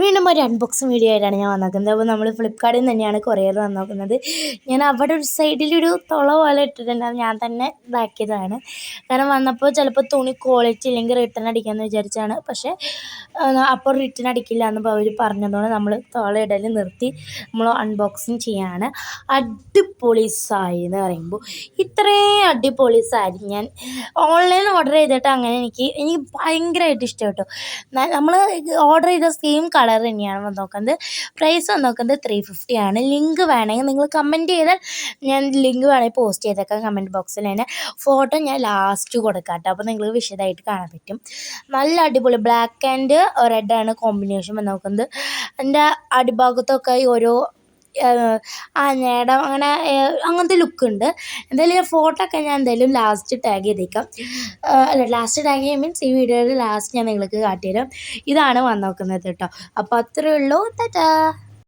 വീണ്ടും ഒരു unboxing video ആയിട്ടാണ് ഞാൻ വന്നേക്കുന്നത്. അപ്പോൾ നമ്മൾ ഫ്ലിപ്കാർട്ടിൽ നിന്ന് തന്നെയാണ് കൊറിയർ വന്നേക്കുന്നത്. ഞാൻ അവിടെ ഒരു സൈഡിലൊരു തുള പോലെ ഇട്ടിട്ടുണ്ട്, അത് ഞാൻ തന്നെ ഇതാക്കിയതാണ്. കാരണം വന്നപ്പോൾ ചിലപ്പോൾ തുണി ക്വാളിറ്റി ഇല്ലെങ്കിൽ റിട്ടേൺ അടിക്കാമെന്ന് വിചാരിച്ചാണ്. പക്ഷേ അപ്പോൾ റിട്ടേൺ അടിക്കില്ല എന്ന് അവർ പറഞ്ഞതുകൊണ്ട് നമ്മൾ തുള ഇടൽ നിർത്തി. നമ്മൾ അൺബോക്സിങ് ചെയ്യാണ്. അടിപൊളി സാരി എന്ന് പറയുമ്പോൾ ഇത്രയും അടിപൊളി സാരി ഞാൻ ഓൺലൈനിൽ ഓർഡർ ചെയ്തിട്ട് അങ്ങനെ എനിക്ക് ഭയങ്കരമായിട്ട് ഇഷ്ടപ്പെട്ടു. നമ്മൾ ഓർഡർ ചെയ്ത സെയിം കളർ തന്നെയാണ് വന്നേക്കുന്നത്. പ്രൈസ് വന്നേക്കുന്നത് 350 ആണ്. ലിങ്ക് വേണമെങ്കിൽ നിങ്ങൾ കമൻറ്റ് ചെയ്താൽ ഞാൻ ലിങ്ക് വേണമെങ്കിൽ പോസ്റ്റ് ചെയ്തേക്കാം കമൻറ്റ് ബോക്സിൽ തന്നെ. ഫോട്ടോ ഞാൻ ലാസ്റ്റ് കൊടുക്കാം കേട്ടോ, അപ്പോൾ നിങ്ങൾക്ക് വിശദമായിട്ട് കാണാൻ പറ്റും. നല്ല അടിപൊളി ബ്ലാക്ക് ആൻഡ് റെഡാണ് കോമ്പിനേഷൻ വന്നേക്കുന്നത്. എൻ്റെ അടിഭാഗത്തൊക്കെ ഓരോ നേടം അങ്ങനത്തെ ലുക്കുണ്ട്. എന്തായാലും ഫോട്ടോ ഒക്കെ ഞാൻ എന്തായാലും ലാസ്റ്റ് ടാഗ് ചെയ്തേക്കാം. ലാസ്റ്റ് ടാഗ് ചെയ്യാൻ മീൻസ് ഈ വീഡിയോയിൽ ലാസ്റ്റ് ഞാൻ നിങ്ങൾക്ക് കാട്ടിത്തരാം. ഇതാണ് വന്നേക്കുന്നത് കേട്ടോ. അപ്പോൾ അത്രയേ ഉള്ളൂ. ടാറ്റാ.